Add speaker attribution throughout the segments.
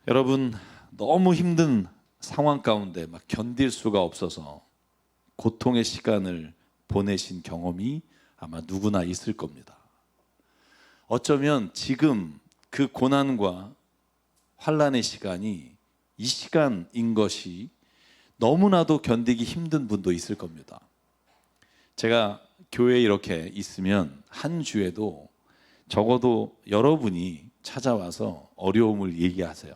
Speaker 1: 여러분, 너무 힘든 상황 가운데 막 견딜 수가 없어서 고통의 시간을 보내신 경험이 아마 누구나 있을 겁니다. 어쩌면 지금 그 고난과 환난의 시간이 이 시간인 것이 너무나도 견디기 힘든 분도 있을 겁니다. 제가 교회에 이렇게 있으면 한 주에도 적어도 여러분이 찾아와서 어려움을 얘기하세요.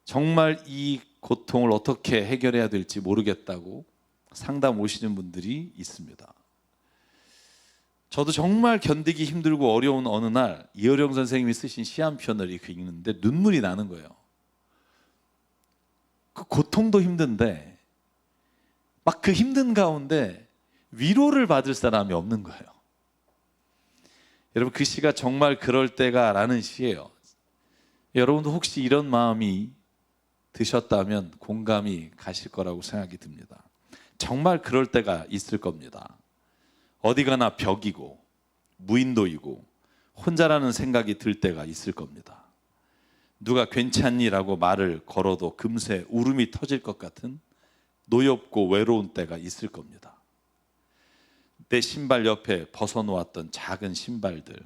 Speaker 1: 정말 이 고통을 어떻게 해결해야 될지 모르겠다고 상담 오시는 분들이 있습니다. 저도 정말 견디기 힘들고 어려운 어느 날 이어령 선생님이 쓰신 시 한 편을 읽는데 눈물이 나는 거예요. 그 고통도 힘든데 막 그 힘든 가운데 위로를 받을 사람이 없는 거예요. 여러분, 그 시가 정말 그럴 때가 라는 시예요. 여러분도 혹시 이런 마음이 드셨다면 공감이 가실 거라고 생각이 듭니다. 정말 그럴 때가 있을 겁니다. 어디 가나 벽이고 무인도이고 혼자라는 생각이 들 때가 있을 겁니다. 누가 괜찮니라고 말을 걸어도 금세 울음이 터질 것 같은 노엽고 외로운 때가 있을 겁니다. 내 신발 옆에 벗어놓았던 작은 신발들,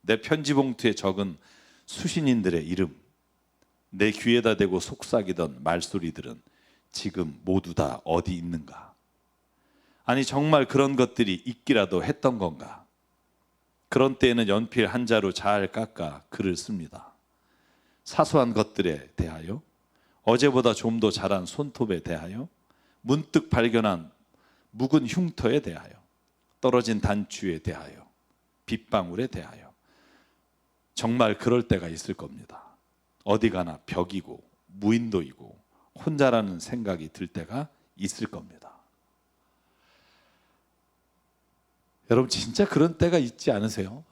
Speaker 1: 내 편지 봉투에 적은 수신인들의 이름, 내 귀에다 대고 속삭이던 말소리들은 지금 모두 다 어디 있는가? 아니, 정말 그런 것들이 있기라도 했던 건가? 그런 때에는 연필 한 자로 잘 깎아 글을 씁니다. 사소한 것들에 대하여, 어제보다 좀 더 자란 손톱에 대하여, 문득 발견한 묵은 흉터에 대하여, 떨어진 단추에 대하여, 빗방울에 대하여. 정말 그럴 때가 있을 겁니다. 어디 가나 벽이고 무인도이고 혼자라는 생각이 들 때가 있을 겁니다. 여러분, 진짜 그런 때가 있지 않으세요?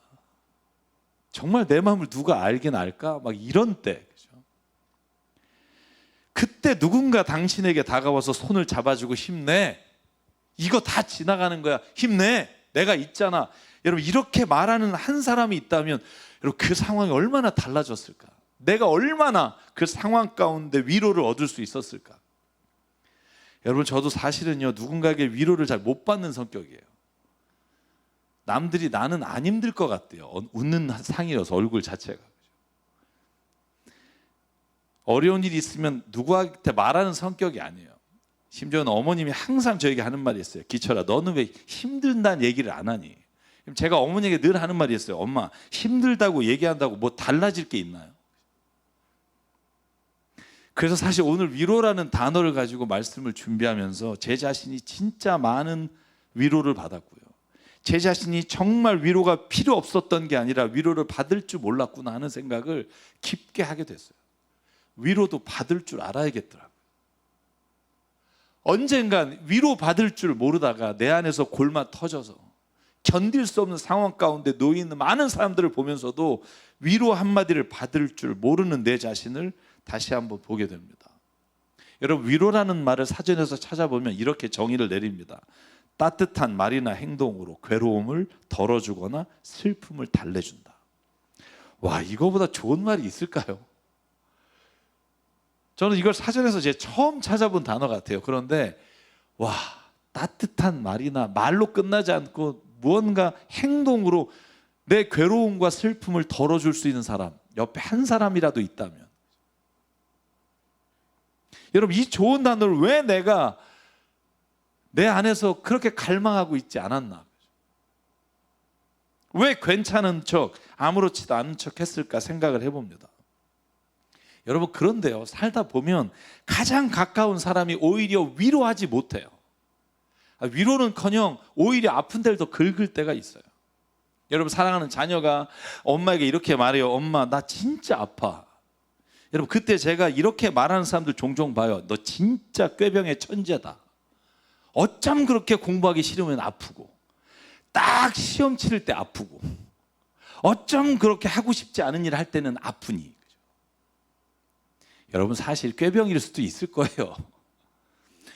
Speaker 1: 정말 내 마음을 누가 알긴 알까? 막 이런 때. 그죠? 그때 누군가 당신에게 다가와서 손을 잡아주고 힘내. 이거 다 지나가는 거야. 힘내. 내가 있잖아. 여러분, 이렇게 말하는 한 사람이 있다면 여러분, 그 상황이 얼마나 달라졌을까? 내가 얼마나 그 상황 가운데 위로를 얻을 수 있었을까? 여러분, 저도 사실은요, 누군가에게 위로를 잘 못 받는 성격이에요. 남들이 나는 안 힘들 것 같대요. 웃는 상이어서 얼굴 자체가. 어려운 일이 있으면 누구한테 말하는 성격이 아니에요. 심지어는 어머님이 항상 저에게 하는 말이 있어요. 기철아, 너는 왜 힘든다는 얘기를 안 하니? 제가 어머니에게 늘 하는 말이 있어요. 엄마, 힘들다고 얘기한다고 뭐 달라질 게 있나요? 그래서 사실 오늘 위로라는 단어를 가지고 말씀을 준비하면서 제 자신이 진짜 많은 위로를 받았고요. 제 자신이 정말 위로가 필요 없었던 게 아니라 위로를 받을 줄 몰랐구나 하는 생각을 깊게 하게 됐어요. 위로도 받을 줄 알아야겠더라고요. 언젠간 위로 받을 줄 모르다가 내 안에서 골마 터져서 견딜 수 없는 상황 가운데 놓여 있는 많은 사람들을 보면서도 위로 한마디를 받을 줄 모르는 내 자신을 다시 한번 보게 됩니다. 여러분, 위로라는 말을 사전에서 찾아보면 이렇게 정의를 내립니다. 따뜻한 말이나 행동으로 괴로움을 덜어주거나 슬픔을 달래준다. 와, 이거보다 좋은 말이 있을까요? 저는 이걸 사전에서 제 처음 찾아본 단어 같아요. 그런데 와, 따뜻한 말이나 말로 끝나지 않고 무언가 행동으로 내 괴로움과 슬픔을 덜어줄 수 있는 사람, 옆에 한 사람이라도 있다면, 여러분, 이 좋은 단어를 왜 내가 내 안에서 그렇게 갈망하고 있지 않았나? 왜 괜찮은 척, 아무렇지도 않은 척 했을까 생각을 해봅니다. 여러분, 그런데요, 살다 보면 가장 가까운 사람이 오히려 위로하지 못해요. 위로는커녕 오히려 아픈 데를 더 긁을 때가 있어요. 여러분, 사랑하는 자녀가 엄마에게 이렇게 말해요. 엄마, 나 진짜 아파. 여러분, 그때 제가 이렇게 말하는 사람들 종종 봐요. 너 진짜 꾀병의 천재다. 어쩜 그렇게 공부하기 싫으면 아프고, 딱 시험 치를 때 아프고, 어쩜 그렇게 하고 싶지 않은 일 할 때는 아프니. 여러분, 사실 꾀병일 수도 있을 거예요.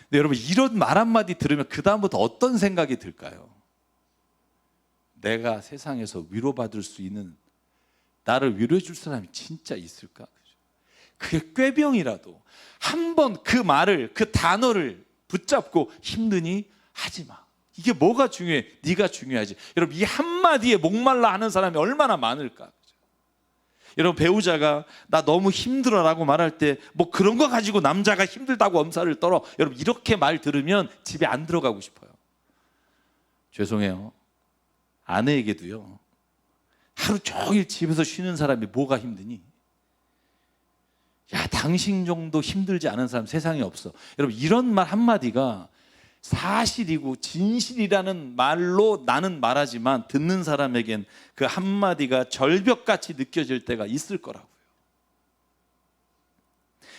Speaker 1: 근데 여러분, 이런 말 한마디 들으면 그 다음부터 어떤 생각이 들까요? 내가 세상에서 위로받을 수 있는, 나를 위로해 줄 사람이 진짜 있을까? 그게 꾀병이라도 한번 그 말을, 그 단어를 붙잡고 힘드니 하지 마. 이게 뭐가 중요해? 네가 중요하지. 여러분, 이 한마디에 목말라 하는 사람이 얼마나 많을까? 여러분, 배우자가 나 너무 힘들어라고 말할 때 뭐 그런 거 가지고 남자가 힘들다고 엄살을 떨어. 여러분, 이렇게 말 들으면 집에 안 들어가고 싶어요. 죄송해요. 아내에게도요, 하루 종일 집에서 쉬는 사람이 뭐가 힘드니? 야, 당신 정도 힘들지 않은 사람 세상에 없어. 여러분, 이런 말 한마디가 사실이고 진실이라는 말로 나는 말하지만 듣는 사람에겐 그 한마디가 절벽같이 느껴질 때가 있을 거라고요.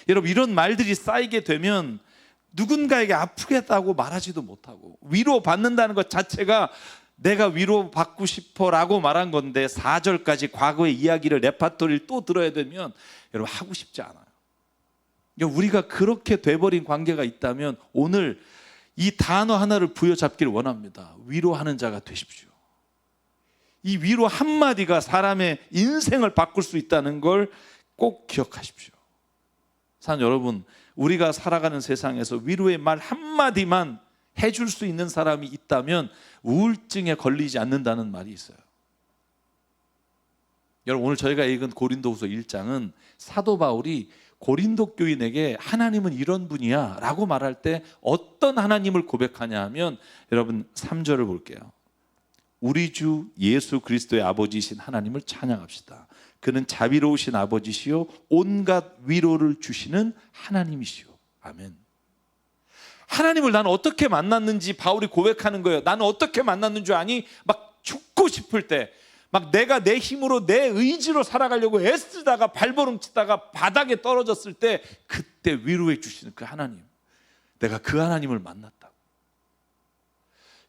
Speaker 1: 여러분, 이런 말들이 쌓이게 되면 누군가에게 아프겠다고 말하지도 못하고, 위로받는다는 것 자체가 내가 위로받고 싶어라고 말한 건데 4절까지 과거의 이야기를, 레파토리를 또 들어야 되면 여러분, 하고 싶지 않아요. 우리가 그렇게 돼버린 관계가 있다면 오늘 이 단어 하나를 부여잡기를 원합니다. 위로하는 자가 되십시오. 이 위로 한마디가 사람의 인생을 바꿀 수 있다는 걸 꼭 기억하십시오. 사랑 여러분, 우리가 살아가는 세상에서 위로의 말 한마디만 해줄 수 있는 사람이 있다면 우울증에 걸리지 않는다는 말이 있어요. 여러분, 오늘 저희가 읽은 고린도후서 1장은 사도 바울이 고린도 교인에게 하나님은 이런 분이야 라고 말할 때 어떤 하나님을 고백하냐 하면, 여러분 3절을 볼게요. 우리 주 예수 그리스도의 아버지이신 하나님을 찬양합시다. 그는 자비로우신 아버지시요 온갖 위로를 주시는 하나님이시요. 아멘. 하나님을 나는 어떻게 만났는지 바울이 고백하는 거예요. 나는 어떻게 만났는 줄 아니? 막 죽고 싶을 때, 막 내가 내 힘으로 내 의지로 살아가려고 애쓰다가 발버둥 치다가 바닥에 떨어졌을 때 그때 위로해 주시는 그 하나님, 내가 그 하나님을 만났다고.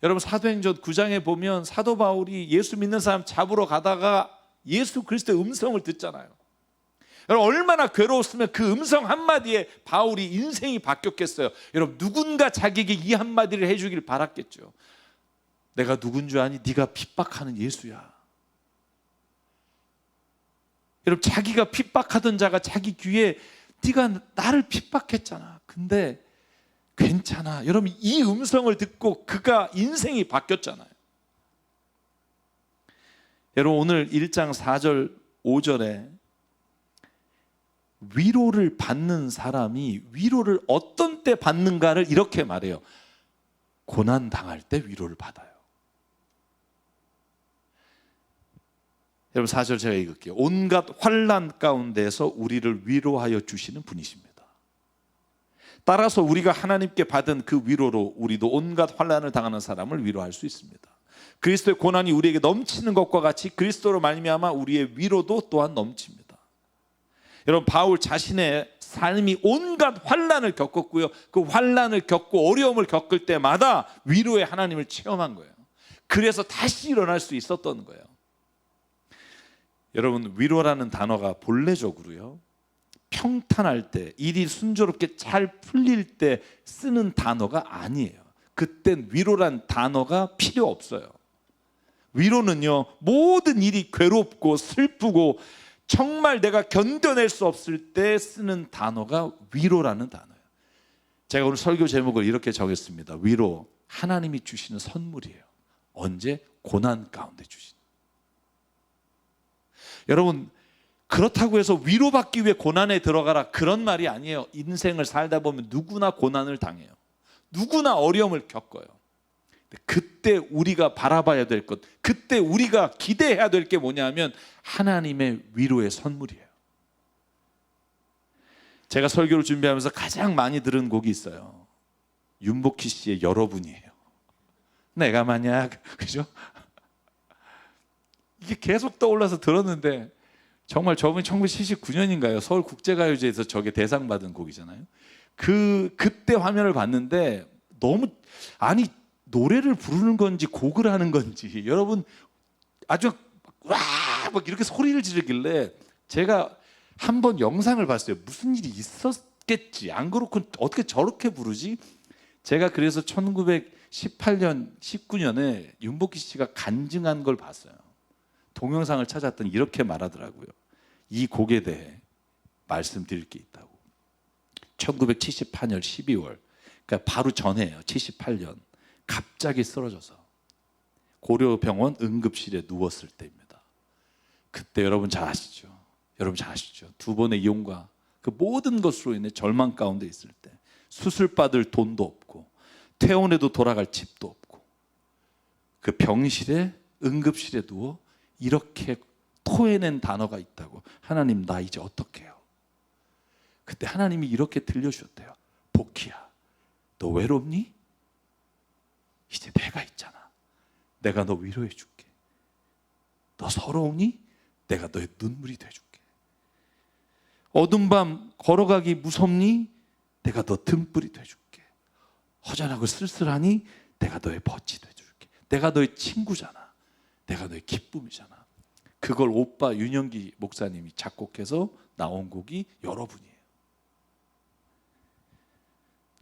Speaker 1: 여러분, 사도행전 9장에 보면 사도 바울이 예수 믿는 사람 잡으러 가다가 예수 그리스도의 음성을 듣잖아요. 여러분, 얼마나 괴로웠으면 그 음성 한마디에 바울이 인생이 바뀌었겠어요. 여러분, 누군가 자기에게 이 한마디를 해주길 바랐겠죠. 내가 누군 줄 아니? 네가 핍박하는 예수야. 여러분, 자기가 핍박하던 자가 자기 귀에 네가 나를 핍박했잖아. 근데 괜찮아. 여러분, 이 음성을 듣고 그가 인생이 바뀌었잖아요. 여러분, 오늘 1장 4절 5절에 위로를 받는 사람이 위로를 어떤 때 받는가를 이렇게 말해요. 고난 당할 때 위로를 받아요. 여러분, 4절 제가 읽을게요. 온갖 환난 가운데서 우리를 위로하여 주시는 분이십니다. 따라서 우리가 하나님께 받은 그 위로로 우리도 온갖 환난을 당하는 사람을 위로할 수 있습니다. 그리스도의 고난이 우리에게 넘치는 것과 같이 그리스도로 말미암아 우리의 위로도 또한 넘칩니다. 여러분, 바울 자신의 삶이 온갖 환난을 겪었고요, 그 환난을 겪고 어려움을 겪을 때마다 위로의 하나님을 체험한 거예요. 그래서 다시 일어날 수 있었던 거예요. 여러분, 위로라는 단어가 본래적으로요, 평탄할 때, 일이 순조롭게 잘 풀릴 때 쓰는 단어가 아니에요. 그땐 위로란 단어가 필요 없어요. 위로는요, 모든 일이 괴롭고 슬프고 정말 내가 견뎌낼 수 없을 때 쓰는 단어가 위로라는 단어예요. 제가 오늘 설교 제목을 이렇게 정했습니다. 위로, 하나님이 주시는 선물이에요. 언제? 고난 가운데 주시는. 여러분, 그렇다고 해서 위로받기 위해 고난에 들어가라, 그런 말이 아니에요. 인생을 살다 보면 누구나 고난을 당해요. 누구나 어려움을 겪어요. 그때 우리가 바라봐야 될 것, 그때 우리가 기대해야 될 게 뭐냐면 하나님의 위로의 선물이에요. 제가 설교를 준비하면서 가장 많이 들은 곡이 있어요. 윤복희 씨의 여러분이에요. 내가 만약, 그죠? 이게 계속 떠올라서 들었는데, 정말 저분이 1979년인가요? 서울국제가요제에서 저게 대상 받은 곡이잖아요. 그때 화면을 봤는데 너무, 아니 노래를 부르는 건지 곡을 하는 건지, 여러분 아주 와 막 이렇게 소리를 지르길래 제가 한번 영상을 봤어요. 무슨 일이 있었겠지, 안 그렇고 어떻게 저렇게 부르지? 제가 그래서 1918년 19년에 윤복희 씨가 간증한 걸 봤어요. 동영상을 찾았더니 이렇게 말하더라고요. 이 곡에 대해 말씀드릴 게 있다고. 1978년 12월, 그러니까 바로 전해요. 78년 갑자기 쓰러져서 고려병원 응급실에 누웠을 때입니다. 그때 여러분 잘 아시죠? 두 번의 이혼과 그 모든 것으로 인해 절망 가운데 있을 때, 수술 받을 돈도 없고 퇴원해도 돌아갈 집도 없고 그 병실에 응급실에 누워 이렇게 토해낸 단어가 있다고. 하나님, 나 이제 어떻게 해요? 그때 하나님이 이렇게 들려주셨대요. 복희야, 너 외롭니? 이제 내가 있잖아. 내가 너 위로해 줄게. 너 서러우니? 내가 너의 눈물이 돼줄게. 어두운 밤 걸어가기 무섭니? 내가 너 등불이 돼줄게. 허전하고 쓸쓸하니? 내가 너의 벗이 돼줄게. 내가 너의 친구잖아. 내가 너의 기쁨이잖아. 그걸 오빠 윤영기 목사님이 작곡해서 나온 곡이 여러분이에요.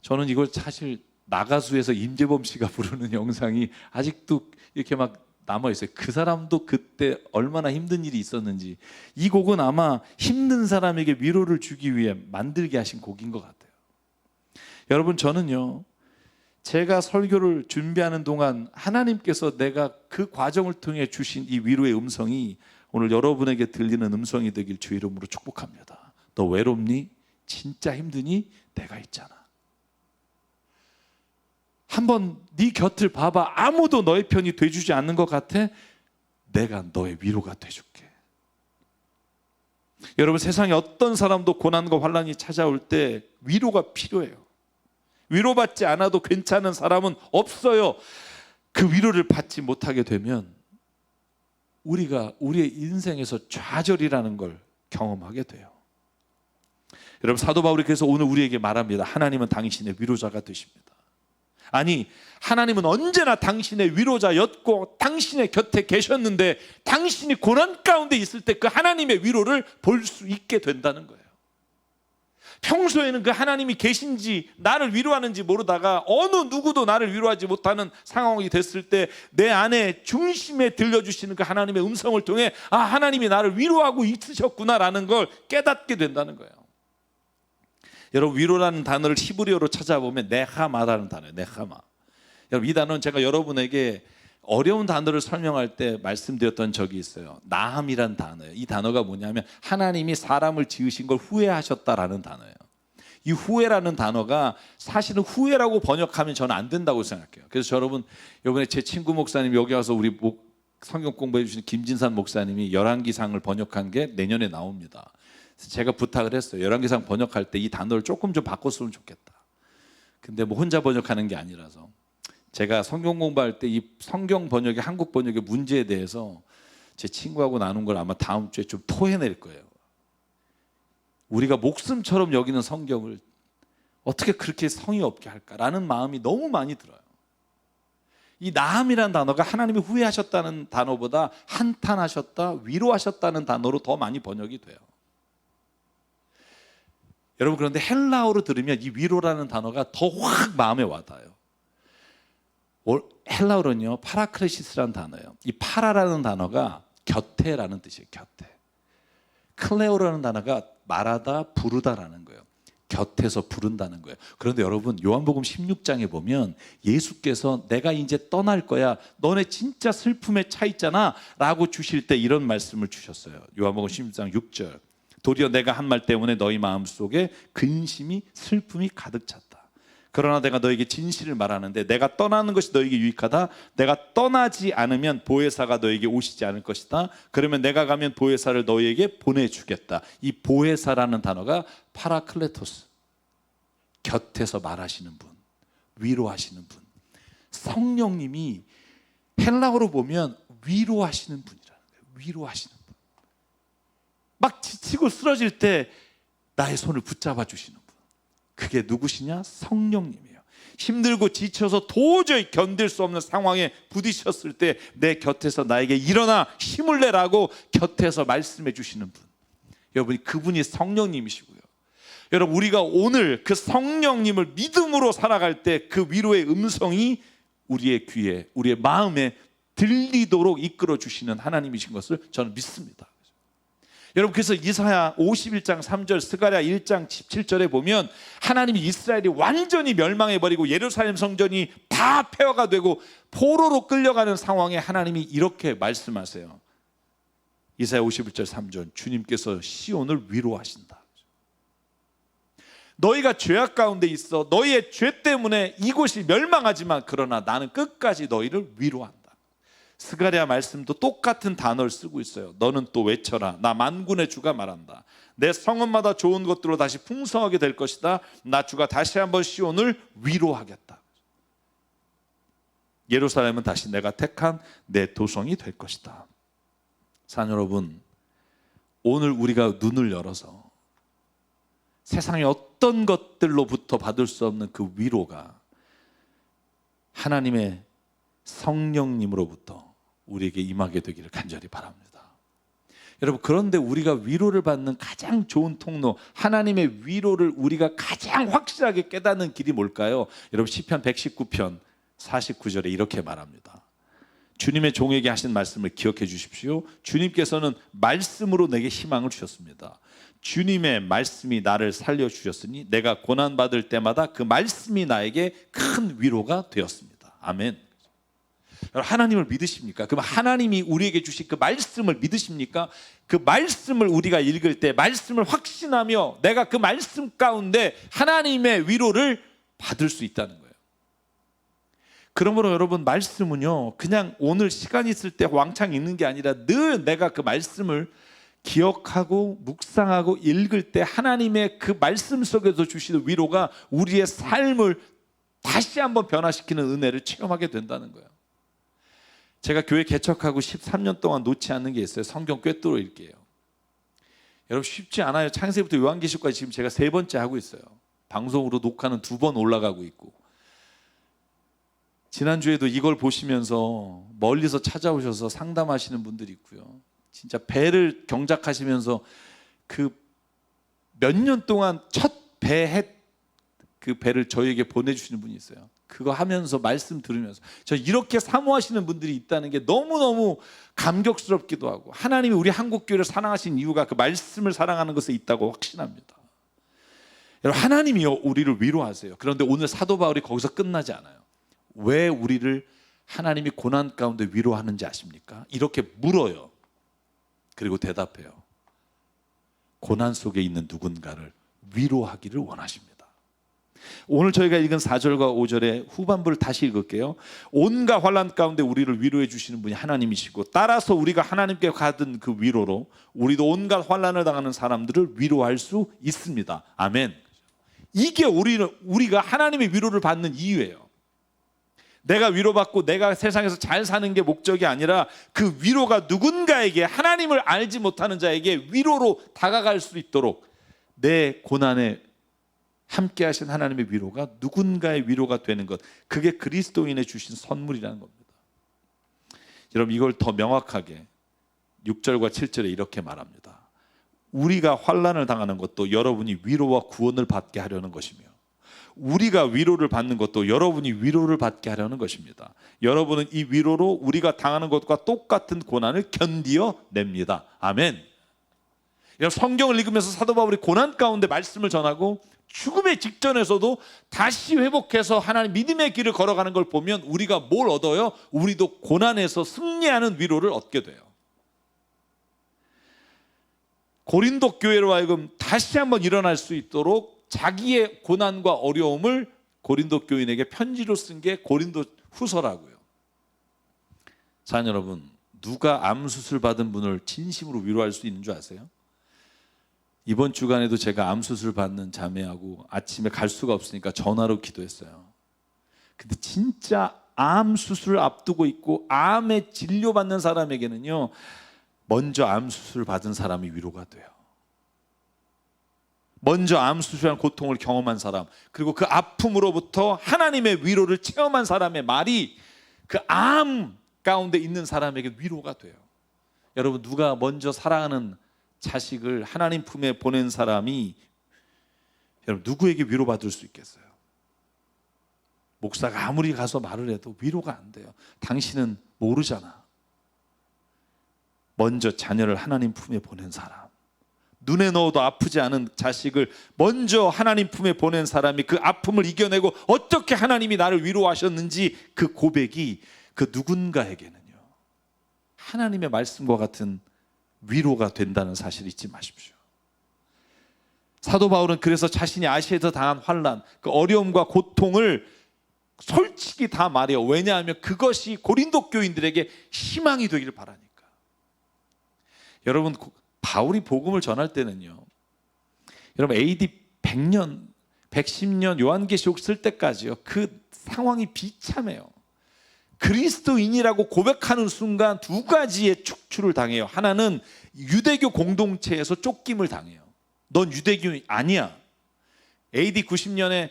Speaker 1: 저는 이걸 사실 나가수에서 임재범 씨가 부르는 영상이 아직도 이렇게 막 남아있어요. 그 사람도 그때 얼마나 힘든 일이 있었는지. 이 곡은 아마 힘든 사람에게 위로를 주기 위해 만들게 하신 곡인 것 같아요. 여러분, 저는요, 제가 설교를 준비하는 동안 하나님께서 내가 그 과정을 통해 주신 이 위로의 음성이 오늘 여러분에게 들리는 음성이 되길 주 이름으로 축복합니다. 너 외롭니? 진짜 힘드니? 내가 있잖아. 한번 네 곁을 봐봐. 아무도 너의 편이 돼주지 않는 것 같아? 내가 너의 위로가 돼줄게. 여러분, 세상에 어떤 사람도 고난과 환난이 찾아올 때 위로가 필요해요. 위로받지 않아도 괜찮은 사람은 없어요. 그 위로를 받지 못하게 되면 우리가 우리의 인생에서 좌절이라는 걸 경험하게 돼요. 여러분, 사도 바울이 그래서 오늘 우리에게 말합니다. 하나님은 당신의 위로자가 되십니다. 아니, 하나님은 언제나 당신의 위로자였고 당신의 곁에 계셨는데 당신이 고난 가운데 있을 때 그 하나님의 위로를 볼 수 있게 된다는 거예요. 평소에는 그 하나님이 계신지 나를 위로하는지 모르다가 어느 누구도 나를 위로하지 못하는 상황이 됐을 때 내 안에 중심에 들려주시는 그 하나님의 음성을 통해 아, 하나님이 나를 위로하고 있으셨구나라는 걸 깨닫게 된다는 거예요. 여러분, 위로라는 단어를 히브리어로 찾아보면 네하마라는 단어예요. 네하마. 여러분, 이 단어는 제가 여러분에게 어려운 단어를 설명할 때 말씀드렸던 적이 있어요. 나함이란 단어예요. 이 단어가 뭐냐면 하나님이 사람을 지으신 걸 후회하셨다라는 단어예요. 이 후회라는 단어가 사실은 후회라고 번역하면 저는 안 된다고 생각해요. 그래서 여러분, 이번에 제 친구 목사님 여기 와서 우리 성경 공부해 주신 김진산 목사님이 열왕기상을 번역한 게 내년에 나옵니다. 그래서 제가 부탁을 했어요. 열왕기상 번역할 때 이 단어를 조금 좀 바꿨으면 좋겠다. 근데 뭐 혼자 번역하는 게 아니라서 제가 성경 공부할 때 이 성경 번역의 한국 번역의 문제에 대해서 제 친구하고 나눈 걸 아마 다음 주에 좀 토해낼 거예요. 우리가 목숨처럼 여기는 성경을 어떻게 그렇게 성의 없게 할까라는 마음이 너무 많이 들어요. 이 나함이라는 단어가 하나님이 후회하셨다는 단어보다 한탄하셨다, 위로하셨다는 단어로 더 많이 번역이 돼요. 여러분, 그런데 헬라어로 들으면 이 위로라는 단어가 더 확 마음에 와닿아요. 헬라어로는요, 파라크레시스라는 단어예요. 이 파라라는 단어가 곁에라는 뜻이에요. 곁에. 클레오라는 단어가 말하다, 부르다라는 거예요. 곁에서 부른다는 거예요. 그런데 여러분, 요한복음 16장에 보면 예수께서 내가 이제 떠날 거야, 너네 진짜 슬픔에 차 있잖아 라고 주실 때 이런 말씀을 주셨어요. 요한복음 16장 6절. 도리어 내가 한 말 때문에 너희 마음속에 근심이 슬픔이 가득 찼다. 그러나 내가 너에게 진실을 말하는데 내가 떠나는 것이 너에게 유익하다. 내가 떠나지 않으면 보혜사가 너에게 오시지 않을 것이다. 그러면 내가 가면 보혜사를 너희에게 보내주겠다. 이 보혜사라는 단어가 파라클레토스, 곁에서 말하시는 분, 위로하시는 분. 성령님이 헬라어로 보면 위로하시는 분이라는 거예요. 위로하시는 분. 막 지치고 쓰러질 때 나의 손을 붙잡아 주시는 분. 그게 누구시냐? 성령님이에요. 힘들고 지쳐서 도저히 견딜 수 없는 상황에 부딪혔을 때 내 곁에서 나에게 일어나 힘을 내라고 곁에서 말씀해 주시는 분. 여러분, 그분이 성령님이시고요. 여러분, 우리가 오늘 그 성령님을 믿음으로 살아갈 때 그 위로의 음성이 우리의 귀에, 우리의 마음에 들리도록 이끌어 주시는 하나님이신 것을 저는 믿습니다. 여러분, 그래서 이사야 51장 3절, 스가랴 1장 17절에 보면 하나님이 이스라엘이 완전히 멸망해버리고 예루살렘 성전이 다 폐허가 되고 포로로 끌려가는 상황에 하나님이 이렇게 말씀하세요. 이사야 51절 3절, 주님께서 시온을 위로하신다. 너희가 죄악 가운데 있어 너희의 죄 때문에 이곳이 멸망하지만 그러나 나는 끝까지 너희를 위로한다. 스가랴 말씀도 똑같은 단어를 쓰고 있어요. 너는 또 외쳐라. 나 만군의 주가 말한다. 내 성읍마다 좋은 것들로 다시 풍성하게 될 것이다. 나 주가 다시 한번 시온을 위로하겠다. 예루살렘은 다시 내가 택한 내 도성이 될 것이다. 사랑 여러분, 오늘 우리가 눈을 열어서 세상의 어떤 것들로부터 받을 수 없는 그 위로가 하나님의 성령님으로부터 우리에게 임하게 되기를 간절히 바랍니다. 여러분, 그런데 우리가 위로를 받는 가장 좋은 통로, 하나님의 위로를 우리가 가장 확실하게 깨닫는 길이 뭘까요? 여러분, 시편 119편 49절에 이렇게 말합니다. 주님의 종에게 하신 말씀을 기억해 주십시오. 주님께서는 말씀으로 내게 희망을 주셨습니다. 주님의 말씀이 나를 살려주셨으니 내가 고난받을 때마다 그 말씀이 나에게 큰 위로가 되었습니다. 아멘. 하나님을 믿으십니까? 그럼 하나님이 우리에게 주신 그 말씀을 믿으십니까? 그 말씀을 우리가 읽을 때 말씀을 확신하며 내가 그 말씀 가운데 하나님의 위로를 받을 수 있다는 거예요. 그러므로 여러분, 말씀은요 그냥 오늘 시간 있을 때 왕창 읽는 게 아니라 늘 내가 그 말씀을 기억하고 묵상하고 읽을 때 하나님의 그 말씀 속에서 주시는 위로가 우리의 삶을 다시 한번 변화시키는 은혜를 체험하게 된다는 거예요. 제가 교회 개척하고 13년 동안 놓지 않는 게 있어요. 성경 꿰뚫어 읽기예요. 여러분, 쉽지 않아요. 창세기부터 요한계시록까지 지금 제가 3번째 하고 있어요. 방송으로 녹화는 2번 올라가고 있고, 지난주에도 이걸 보시면서 멀리서 찾아오셔서 상담하시는 분들이 있고요. 진짜 배를 경작하시면서 그 몇 년 동안 첫 그 배를 저희에게 보내주시는 분이 있어요. 그거 하면서 말씀 들으면서 저 이렇게 사모하시는 분들이 있다는 게 너무너무 감격스럽기도 하고, 하나님이 우리 한국교회를 사랑하신 이유가 그 말씀을 사랑하는 것에 있다고 확신합니다. 여러분, 하나님이요 우리를 위로하세요. 그런데 오늘 사도 바울이 거기서 끝나지 않아요. 왜 우리를 하나님이 고난 가운데 위로하는지 아십니까? 이렇게 물어요. 그리고 대답해요. 고난 속에 있는 누군가를 위로하기를 원하십니다. 오늘 저희가 읽은 4절과 5절의 후반부를 다시 읽을게요. 온갖 환난 가운데 우리를 위로해 주시는 분이 하나님이시고, 따라서 우리가 하나님께 받은 그 위로로 우리도 온갖 환난을 당하는 사람들을 위로할 수 있습니다. 아멘. 이게 우리가 하나님의 위로를 받는 이유예요. 내가 위로받고 내가 세상에서 잘 사는 게 목적이 아니라 그 위로가 누군가에게, 하나님을 알지 못하는 자에게 위로로 다가갈 수 있도록 내 고난에 함께 하신 하나님의 위로가 누군가의 위로가 되는 것, 그게 그리스도인의 주신 선물이라는 겁니다. 여러분, 이걸 더 명확하게 6절과 7절에 이렇게 말합니다. 우리가 환난을 당하는 것도 여러분이 위로와 구원을 받게 하려는 것이며, 우리가 위로를 받는 것도 여러분이 위로를 받게 하려는 것입니다. 여러분은 이 위로로 우리가 당하는 것과 똑같은 고난을 견디어냅니다. 아멘. 성경을 읽으면서 사도 바울이 고난 가운데 말씀을 전하고 죽음의 직전에서도 다시 회복해서 하나님 믿음의 길을 걸어가는 걸 보면 우리가 뭘 얻어요? 우리도 고난에서 승리하는 위로를 얻게 돼요. 고린도 교회로 하여금 다시 한번 일어날 수 있도록 자기의 고난과 어려움을 고린도 교인에게 편지로 쓴 게 고린도 후서라고요. 사랑 여러분, 누가 암 수술 받은 분을 진심으로 위로할 수 있는 줄 아세요? 이번 주간에도 제가 암 수술 받는 자매하고 아침에 갈 수가 없으니까 전화로 기도했어요. 근데 진짜 암 수술 앞두고 있고 암에 진료받는 사람에게는요, 먼저 암 수술 받은 사람이 위로가 돼요. 먼저 암 수술한 고통을 경험한 사람, 그리고 그 아픔으로부터 하나님의 위로를 체험한 사람의 말이 그 암 가운데 있는 사람에게 위로가 돼요. 여러분, 누가 먼저 사랑하는 자식을 하나님 품에 보낸 사람이 여러분 누구에게 위로받을 수 있겠어요? 목사가 아무리 가서 말을 해도 위로가 안 돼요. 당신은 모르잖아. 먼저 자녀를 하나님 품에 보낸 사람, 눈에 넣어도 아프지 않은 자식을 먼저 하나님 품에 보낸 사람이 그 아픔을 이겨내고 어떻게 하나님이 나를 위로하셨는지 그 고백이 그 누군가에게는요 하나님의 말씀과 같은 위로가 된다는 사실을 잊지 마십시오. 사도 바울은 그래서 자신이 아시아에서 당한 환난, 그 어려움과 고통을 솔직히 다 말해요. 왜냐하면 그것이 고린도 교인들에게 희망이 되기를 바라니까. 여러분, 바울이 복음을 전할 때는요, 여러분 AD 100년, 110년 요한계시록 쓸 때까지요, 그 상황이 비참해요. 그리스도인이라고 고백하는 순간 두 가지의 축출을 당해요. 하나는 유대교 공동체에서 쫓김을 당해요. 넌 유대교인 아니야. AD 90년에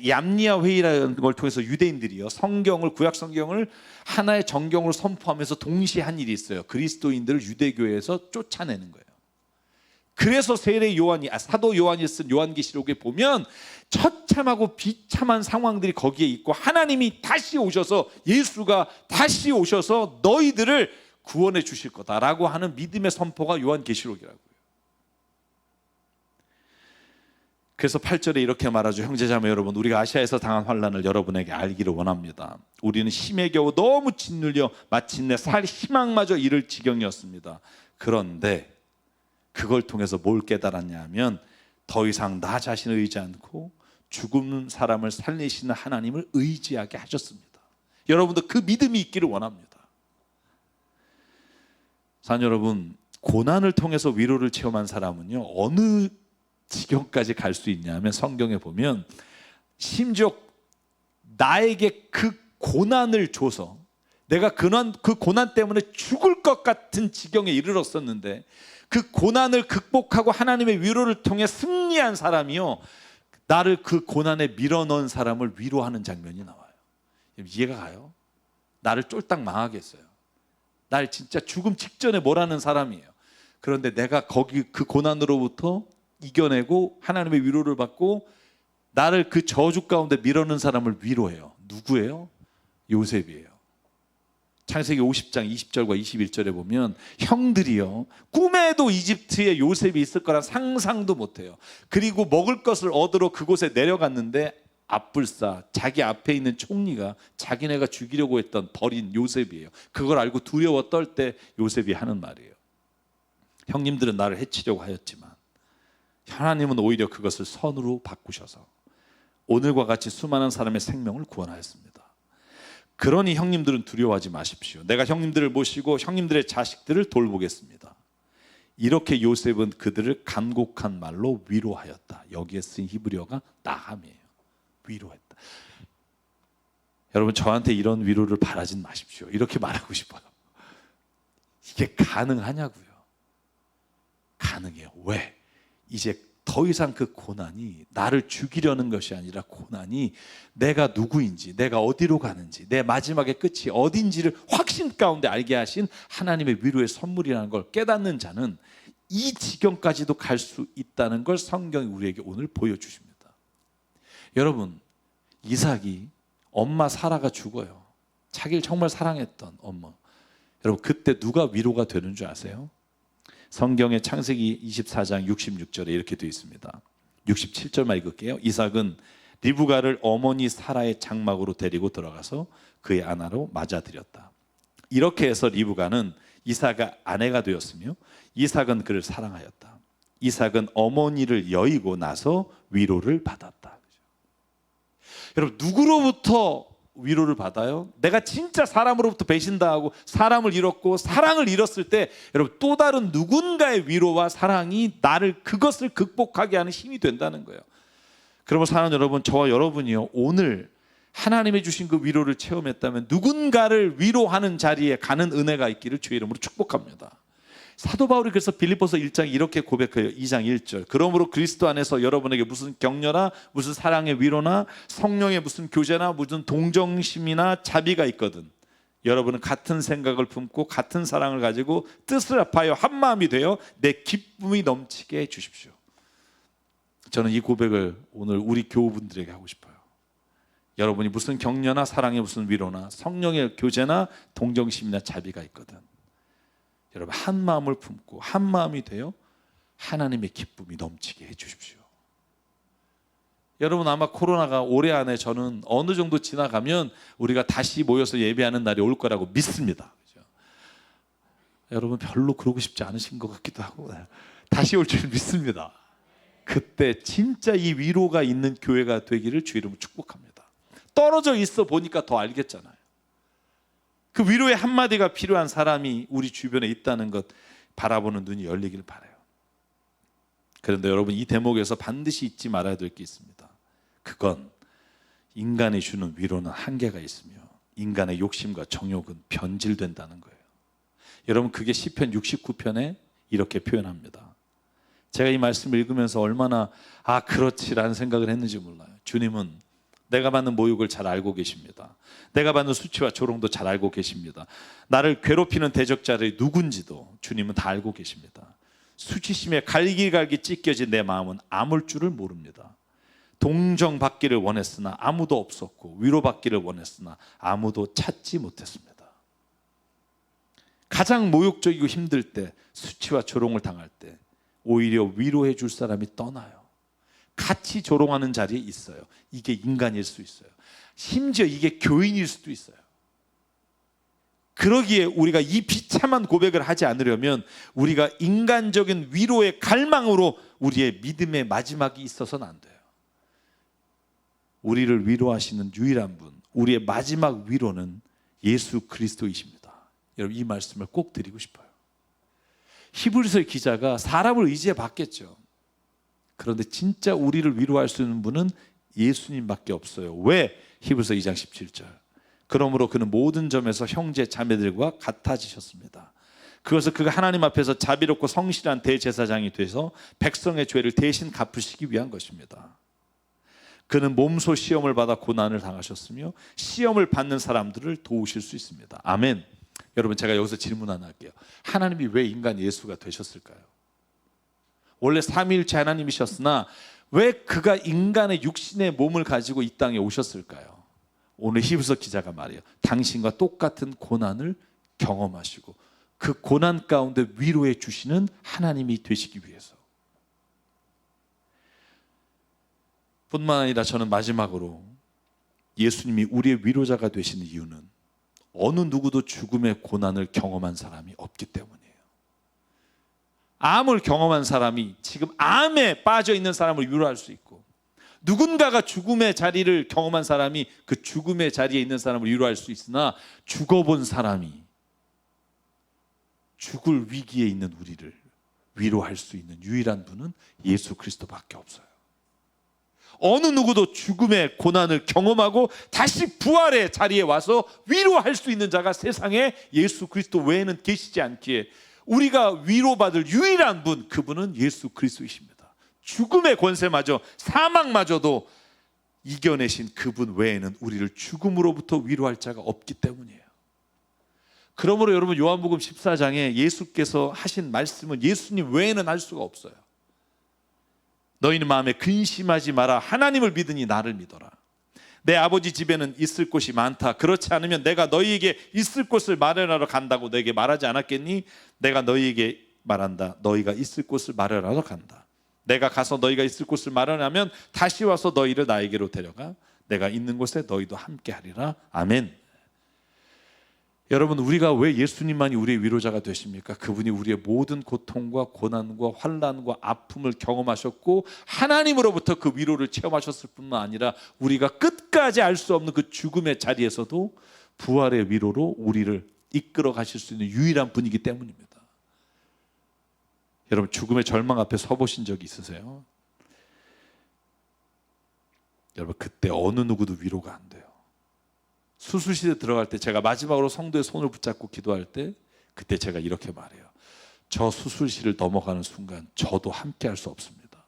Speaker 1: 얌리아 회의라는 걸 통해서 유대인들이요 성경을, 구약 성경을 하나의 정경으로 선포하면서 동시에 한 일이 있어요. 그리스도인들을 유대교에서 쫓아내는 거예요. 그래서 세례 요한이, 사도 요한이 쓴 요한계시록에 보면 처참하고 비참한 상황들이 거기에 있고 하나님이 다시 오셔서, 예수가 다시 오셔서 너희들을 구원해 주실 거다라고 하는 믿음의 선포가 요한계시록이라고요. 그래서 8절에 이렇게 말하죠. 형제자매 여러분, 우리가 아시아에서 당한 환난을 여러분에게 알기를 원합니다. 우리는 힘에 겨우 너무 짓눌려 마침내 살 희망마저 잃을 지경이었습니다. 그런데 그걸 통해서 뭘 깨달았냐 하면 더 이상 나 자신을 의지 않고 죽은 사람을 살리시는 하나님을 의지하게 하셨습니다. 여러분도 그 믿음이 있기를 원합니다. 사랑 여러분, 고난을 통해서 위로를 체험한 사람은요 어느 지경까지 갈 수 있냐면 성경에 보면 심지어 나에게 그 고난을 줘서 내가 그 고난 때문에 죽을 것 같은 지경에 이르렀었는데 그 고난을 극복하고 하나님의 위로를 통해 승리한 사람이요 나를 그 고난에 밀어넣은 사람을 위로하는 장면이 나와요. 이해가 가요? 나를 쫄딱 망하게 했어요. 날 진짜 죽음 직전에 몰아넣은 사람이에요. 그런데 내가 거기 그 고난으로부터 이겨내고 하나님의 위로를 받고 나를 그 저주 가운데 밀어넣은 사람을 위로해요. 누구예요? 요셉이에요. 창세기 50장 20절과 21절에 보면 형들이요 꿈에도 이집트에 요셉이 있을 거란 상상도 못해요. 그리고 먹을 것을 얻으러 그곳에 내려갔는데 앞불사 자기 앞에 있는 총리가 자기네가 죽이려고 했던 버린 요셉이에요. 그걸 알고 두려워 떨 때 요셉이 하는 말이에요. 형님들은 나를 해치려고 하였지만 하나님은 오히려 그것을 선으로 바꾸셔서 오늘과 같이 수많은 사람의 생명을 구원하였습니다. 그러니 형님들은 두려워하지 마십시오. 내가 형님들을 모시고 형님들의 자식들을 돌보겠습니다. 이렇게 요셉은 그들을 간곡한 말로 위로하였다. 여기에 쓴 히브리어가 나함이에요. 위로했다. 여러분, 저한테 이런 위로를 바라진 마십시오. 이렇게 말하고 싶어요. 이게 가능하냐고요. 가능해요. 왜? 이제 더 이상 그 고난이 나를 죽이려는 것이 아니라 고난이 내가 누구인지, 내가 어디로 가는지, 내 마지막의 끝이 어딘지를 확신 가운데 알게 하신 하나님의 위로의 선물이라는 걸 깨닫는 자는 이 지경까지도 갈 수 있다는 걸 성경이 우리에게 오늘 보여주십니다. 여러분, 이삭이 엄마 사라가 죽어요. 자기를 정말 사랑했던 엄마. 여러분, 그때 누가 위로가 되는 줄 아세요? 성경의 창세기 24장 66절에 이렇게 되어 있습니다. 67절만 읽을게요. 이삭은 리브가를 어머니 사라의 장막으로 데리고 들어가서 그의 아내로 맞아들였다. 이렇게 해서 리브가는 이삭의 아내가 되었으며 이삭은 그를 사랑하였다. 이삭은 어머니를 여의고 나서 위로를 받았다. 여러분, 누구로부터 위로를 받아요? 내가 진짜 사람으로부터 배신당하고 사람을 잃었고 사랑을 잃었을 때 여러분 또 다른 누군가의 위로와 사랑이 나를 그것을 극복하게 하는 힘이 된다는 거예요. 그러면 사랑하는 여러분, 저와 여러분이요 오늘 하나님이 주신 그 위로를 체험했다면 누군가를 위로하는 자리에 가는 은혜가 있기를 주의 이름으로 축복합니다. 사도 바울이 그래서 빌립보서 1장 이렇게 고백해요. 2장 1절. 그러므로 그리스도 안에서 여러분에게 무슨 격려나 무슨 사랑의 위로나 성령의 무슨 교제나 무슨 동정심이나 자비가 있거든 여러분은 같은 생각을 품고 같은 사랑을 가지고 뜻을 합하여 한마음이 되어 내 기쁨이 넘치게 해 주십시오. 저는 이 고백을 오늘 우리 교우분들에게 하고 싶어요. 여러분이 무슨 격려나 사랑의 무슨 위로나 성령의 교제나 동정심이나 자비가 있거든 여러분 한 마음을 품고 한 마음이 되어 하나님의 기쁨이 넘치게 해주십시오. 여러분, 아마 코로나가 올해 안에 저는 어느 정도 지나가면 우리가 다시 모여서 예배하는 날이 올 거라고 믿습니다. 그렇죠? 여러분, 별로 그러고 싶지 않으신 것 같기도 하고 다시 올 줄 믿습니다. 그때 진짜 이 위로가 있는 교회가 되기를 주 이름으로 축복합니다. 떨어져 있어 보니까 더 알겠잖아요. 그 위로의 한마디가 필요한 사람이 우리 주변에 있다는 것 바라보는 눈이 열리길 바라요. 그런데 여러분, 이 대목에서 반드시 잊지 말아야 될 게 있습니다. 그건 인간이 주는 위로는 한계가 있으며 인간의 욕심과 정욕은 변질된다는 거예요. 여러분, 그게 시편 69편에 이렇게 표현합니다. 제가 이 말씀을 읽으면서 얼마나 그렇지라는 생각을 했는지 몰라요. 주님은 내가 받는 모욕을 잘 알고 계십니다. 내가 받는 수치와 조롱도 잘 알고 계십니다. 나를 괴롭히는 대적자들이 누군지도 주님은 다 알고 계십니다. 수치심에 갈기갈기 찢겨진 내 마음은 아물 줄을 모릅니다. 동정받기를 원했으나 아무도 없었고 위로받기를 원했으나 아무도 찾지 못했습니다. 가장 모욕적이고 힘들 때, 수치와 조롱을 당할 때 오히려 위로해 줄 사람이 떠나요. 같이 조롱하는 자리에 있어요. 이게 인간일 수 있어요. 심지어 이게 교인일 수도 있어요. 그러기에 우리가 이 비참한 고백을 하지 않으려면 우리가 인간적인 위로의 갈망으로 우리의 믿음의 마지막이 있어서는 안 돼요. 우리를 위로하시는 유일한 분, 우리의 마지막 위로는 예수 그리스도이십니다. 여러분, 이 말씀을 꼭 드리고 싶어요. 히브리서 기자가 사람을 의지해 봤겠죠. 그런데 진짜 우리를 위로할 수 있는 분은 예수님밖에 없어요. 왜? 히브리서 2장 17절. 그러므로 그는 모든 점에서 형제 자매들과 같아지셨습니다. 그것을 그가 하나님 앞에서 자비롭고 성실한 대제사장이 돼서 백성의 죄를 대신 갚으시기 위한 것입니다. 그는 몸소 시험을 받아 고난을 당하셨으며 시험을 받는 사람들을 도우실 수 있습니다. 아멘. 여러분, 제가 여기서 질문 하나 할게요. 하나님이 왜 인간 예수가 되셨을까요? 원래 삼위일체 하나님이셨으나 왜 그가 인간의 육신의 몸을 가지고 이 땅에 오셨을까요? 오늘 히브리서 기자가 말해요. 당신과 똑같은 고난을 경험하시고 그 고난 가운데 위로해 주시는 하나님이 되시기 위해서. 뿐만 아니라 저는 마지막으로 예수님이 우리의 위로자가 되시는 이유는 어느 누구도 죽음의 고난을 경험한 사람이 없기 때문이에요. 암을 경험한 사람이 지금 암에 빠져 있는 사람을 위로할 수 있고, 누군가가 죽음의 자리를 경험한 사람이 그 죽음의 자리에 있는 사람을 위로할 수 있으나, 죽어본 사람이 죽을 위기에 있는 우리를 위로할 수 있는 유일한 분은 예수 그리스도밖에 없어요. 어느 누구도 죽음의 고난을 경험하고 다시 부활의 자리에 와서 위로할 수 있는 자가 세상에 예수 그리스도 외에는 계시지 않기에 우리가 위로받을 유일한 분, 그분은 예수 그리스도이십니다. 죽음의 권세마저, 사망마저도 이겨내신 그분 외에는 우리를 죽음으로부터 위로할 자가 없기 때문이에요. 그러므로 여러분, 요한복음 14장에 예수께서 하신 말씀은 예수님 외에는 할 수가 없어요. 너희는 마음에 근심하지 마라. 하나님을 믿으니 나를 믿어라. 내 아버지 집에는 있을 곳이 많다. 그렇지 않으면 내가 너희에게 있을 곳을 마련하러 간다고 너에게 말하지 않았겠니? 내가 너희에게 말한다. 너희가 있을 곳을 마련하러 간다. 내가 가서 너희가 있을 곳을 마련하면 다시 와서 너희를 나에게로 데려가 내가 있는 곳에 너희도 함께 하리라. 아멘. 여러분, 우리가 왜 예수님만이 우리의 위로자가 되십니까? 그분이 우리의 모든 고통과 고난과 환난과 아픔을 경험하셨고 하나님으로부터 그 위로를 체험하셨을 뿐만 아니라 우리가 끝까지 알 수 없는 그 죽음의 자리에서도 부활의 위로로 우리를 이끌어 가실 수 있는 유일한 분이기 때문입니다. 여러분, 죽음의 절망 앞에 서보신 적이 있으세요? 여러분, 그때 어느 누구도 위로가 안 돼요. 수술실에 들어갈 때 제가 마지막으로 성도의 손을 붙잡고 기도할 때 그때 제가 이렇게 말해요. 저 수술실을 넘어가는 순간 저도 함께 할 수 없습니다.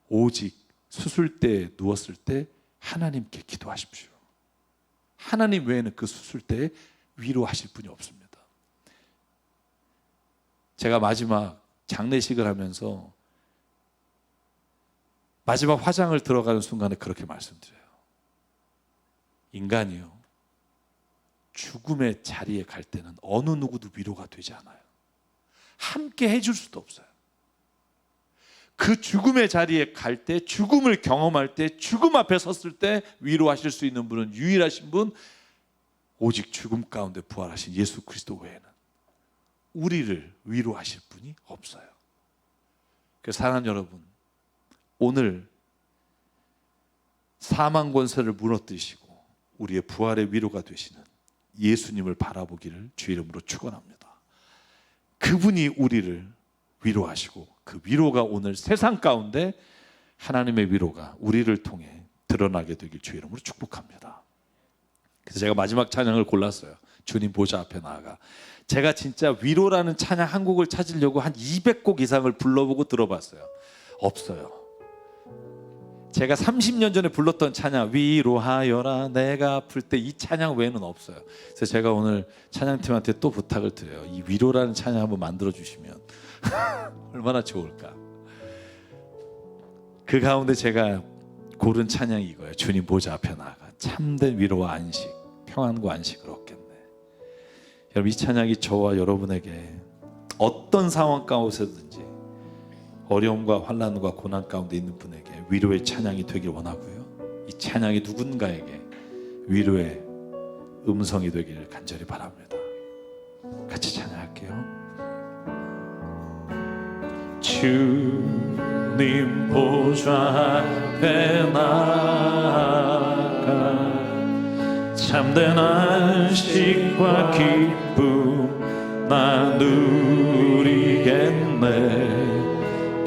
Speaker 1: 오직 수술대에 누웠을 때 하나님께 기도하십시오. 하나님 외에는 그 수술대에 위로하실 분이 없습니다. 제가 마지막 장례식을 하면서 마지막 화장을 들어가는 순간에 그렇게 말씀드려요. 인간이요, 죽음의 자리에 갈 때는 어느 누구도 위로가 되지 않아요. 함께 해줄 수도 없어요. 그 죽음의 자리에 갈 때, 죽음을 경험할 때, 죽음 앞에 섰을 때 위로하실 수 있는 분은, 유일하신 분, 오직 죽음 가운데 부활하신 예수 그리스도 외에는 우리를 위로하실 분이 없어요. 그래서 사랑하는 여러분, 오늘 사망 권세를 무너뜨리시고 우리의 부활의 위로가 되시는 예수님을 바라보기를 주의 이름으로 축원합니다. 그분이 우리를 위로하시고 그 위로가 오늘 세상 가운데 하나님의 위로가 우리를 통해 드러나게 되길 주의 이름으로 축복합니다. 그래서 제가 마지막 찬양을 골랐어요. 주님 보좌 앞에 나아가. 제가 진짜 위로라는 찬양 한 곡을 찾으려고 한 200곡 이상을 불러보고 들어봤어요. 없어요. 제가 30년 전에 불렀던 찬양, 위로하여라 내가 아플 때, 이 찬양 외에는 없어요. 그래서 제가 오늘 찬양팀한테 또 부탁을 드려요. 이 위로라는 찬양 한번 만들어 주시면 얼마나 좋을까. 그 가운데 제가 고른 찬양이 이거예요. 주님 보좌 앞에 나아가 참된 위로와 안식, 평안과 안식을 얻겠네. 여러분, 이 찬양이 저와 여러분에게 어떤 상황 가운데든지 어려움과 환난과 고난 가운데 있는 분에게 위로의 찬양이 되길 원하고요, 이 찬양이 누군가에게 위로의 음성이 되기를 간절히 바랍니다. 같이 찬양할게요. 주님 보좌 앞에 나아가 참된 안식과 기쁨 나누리겠네.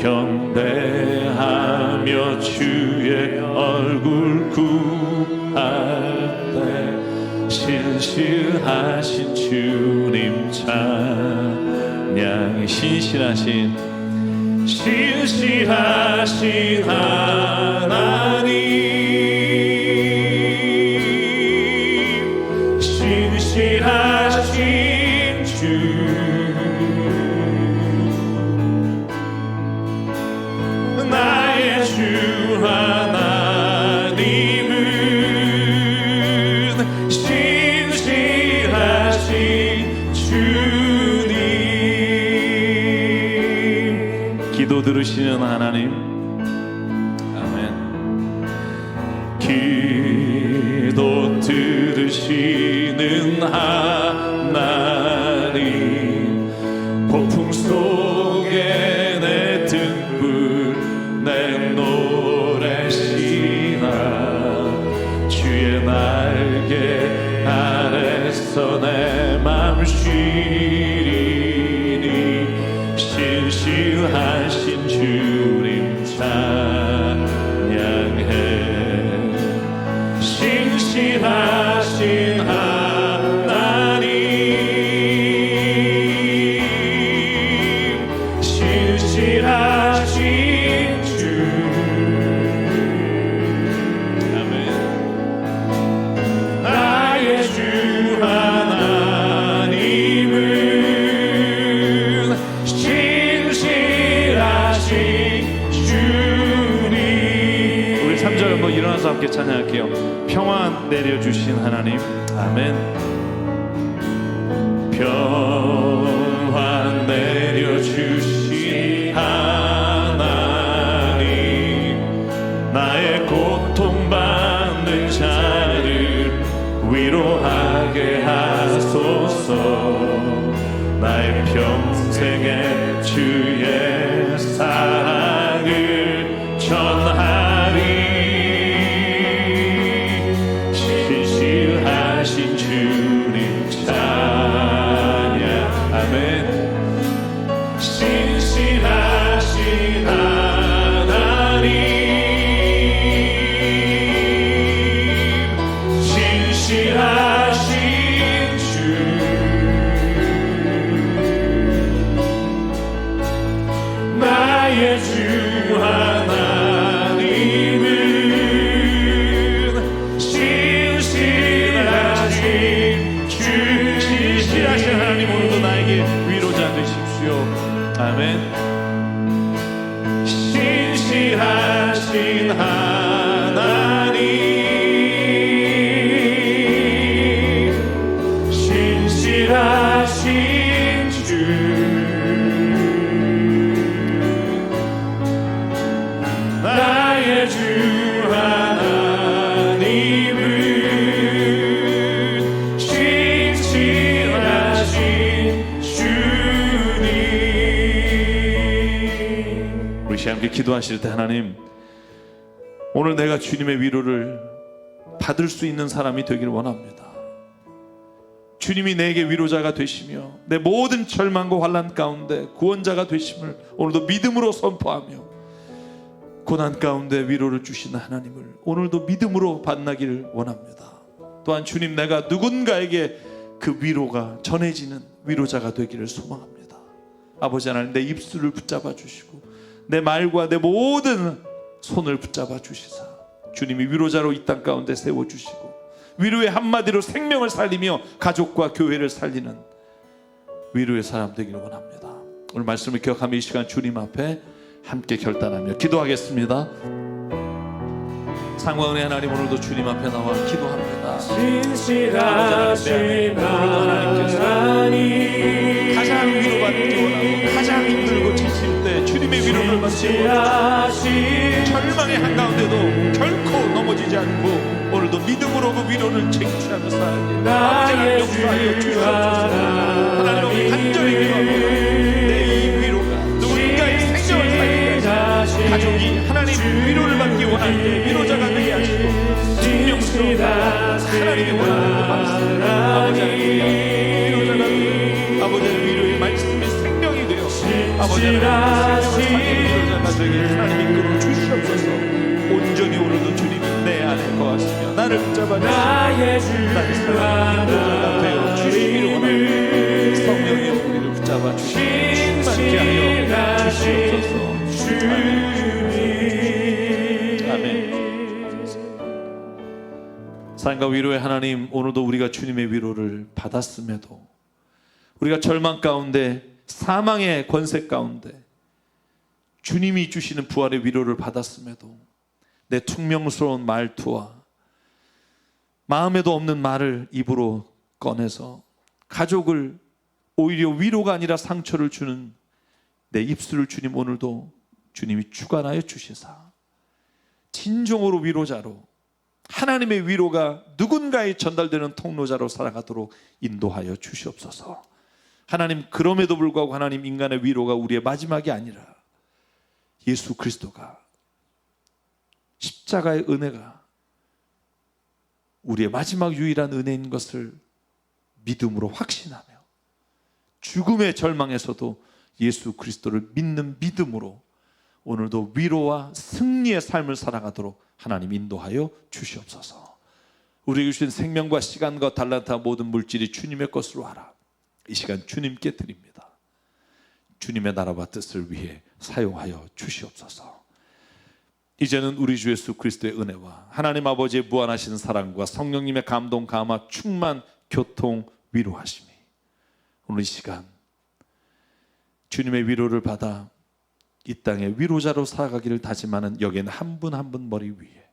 Speaker 1: 경배하며 주의 얼굴 구할 때 신실하신 주님 찬양. 신실하신 하나님, 신실하신 주, 나의 주 하나님은 신실하신 주님. 기도 들으시는 하나님, 아멘. 기도 들으시는 하나님, 폭풍 속에 내 등불 내노래시나 주의 날개 아래서 내 맘 쉬리니 신실하신 주님 찬양해. 신실하신 하나님, 신실하신 주, 아멘. 나의 주 하나님은 신실하신 주님. 우리 3절 한번 일어나서 함께 찬양할게요. 평안 내려주신 하나님, 아멘. 평안 내려주신 하나님, 나의 고통받는 자를 위로하게 하소서. 나의 평생에 주의 사랑을 전하리. 신실하신 주님 찬양, 아멘. 신실하신 하나님, 신실하신 주, 나의 주 하나님은 신실하신 주. 신실하신 하나님, 오늘도 나에게 위로자 되십시오. 아멘. 신실하신 하나님, 신실하신 주, 우리 시간 함께 기도하실 때 하나님, 오늘 내가 주님의 위로를 받을 수 있는 사람이 되길 원합니다. 주님이 내게 위로자가 되시며 내 모든 절망과 환난 가운데 구원자가 되심을 오늘도 믿음으로 선포하며, 고난 가운데 위로를 주시는 하나님을 오늘도 믿음으로 만나기를 원합니다. 또한 주님, 내가 누군가에게 그 위로가 전해지는 위로자가 되기를 소망합니다. 아버지 하나님, 내 입술을 붙잡아 주시고 내 말과 내 모든 손을 붙잡아 주시사 주님이 위로자로 이 땅 가운데 세워주시고 위로의 한마디로 생명을 살리며 가족과 교회를 살리는 위로의 사람 되기를 원합니다. 오늘 말씀을 기억하며 이 시간 주님 앞에 함께 결단하며 기도하겠습니다. 상관의 하나님, 오늘도 주님 앞에 나와 기도합니다.
Speaker 2: 신실하신 하나님,
Speaker 1: 가장 위로받기 원하고 가장 힘들고 지칠 때 주님의 위로를 받기 원하고 절망의 한가운데도 결코 넘어지지 않고 오늘도 믿음으로 그 위로를 쟁취하며 살게 아버지를 역사하여 주시옵소서. 하나님, 우리 간절히 기도합니다. 내 이 위로가 누군가의 생명을 살리게 하시고 가족이 하나님 위로를 받기 원할 때 위로자가 되게 하시고 증명스러운 하나님의 원하는 말씀, 아버지 하나님 위로자가 되어 아버지의 위로의 말씀이 생명이 되어 아버지 하나님 위로자가 되게 하나님 이끌어 주시옵소서. 온전히 오늘도 주님이 내 안에 거하시며 나를 붙잡아 주시고 나의 사랑의 위로자가 되어 주시기를 원합니다. 성령의 우리를 붙잡아 주시고 충만케 하여 주시옵소서. 아멘. 사랑과 위로의 하나님, 오늘도 우리가 주님의 위로를 받았음에도 우리가 절망 가운데 사망의 권세 가운데 주님이 주시는 부활의 위로를 받았음에도 내 퉁명스러운 말투와 마음에도 없는 말을 입으로 꺼내서 가족을 오히려 위로가 아니라 상처를 주는 내 입술을 주님 오늘도 주님이 주관하여 주시사 진정으로 위로자로 하나님의 위로가 누군가에 전달되는 통로자로 살아가도록 인도하여 주시옵소서. 하나님, 그럼에도 불구하고 하나님, 인간의 위로가 우리의 마지막이 아니라 예수 그리스도가 십자가의 은혜가 우리의 마지막 유일한 은혜인 것을 믿음으로 확신하며 죽음의 절망에서도 예수 그리스도를 믿는 믿음으로 오늘도 위로와 승리의 삶을 살아가도록 하나님 인도하여 주시옵소서. 우리에게 주신 생명과 시간과 달란트와 모든 물질이 주님의 것으로 하라. 이 시간 주님께 드립니다. 주님의 나라와 뜻을 위해 사용하여 주시옵소서. 이제는 우리 주 예수 그리스도의 은혜와 하나님 아버지의 무한하신 사랑과 성령님의 감동, 감화, 충만, 교통, 위로하심이 오늘 이 시간 주님의 위로를 받아 이 땅에 위로자로 살아가기를 다짐하는 여기에는 한 분 한 분 머리 위에,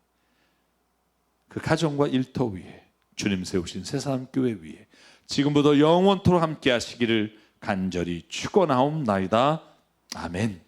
Speaker 1: 그 가정과 일터 위에, 주님 세우신 새사람교회 위에 지금부터 영원토록 함께 하시기를 간절히 축원하옵나이다. 아멘.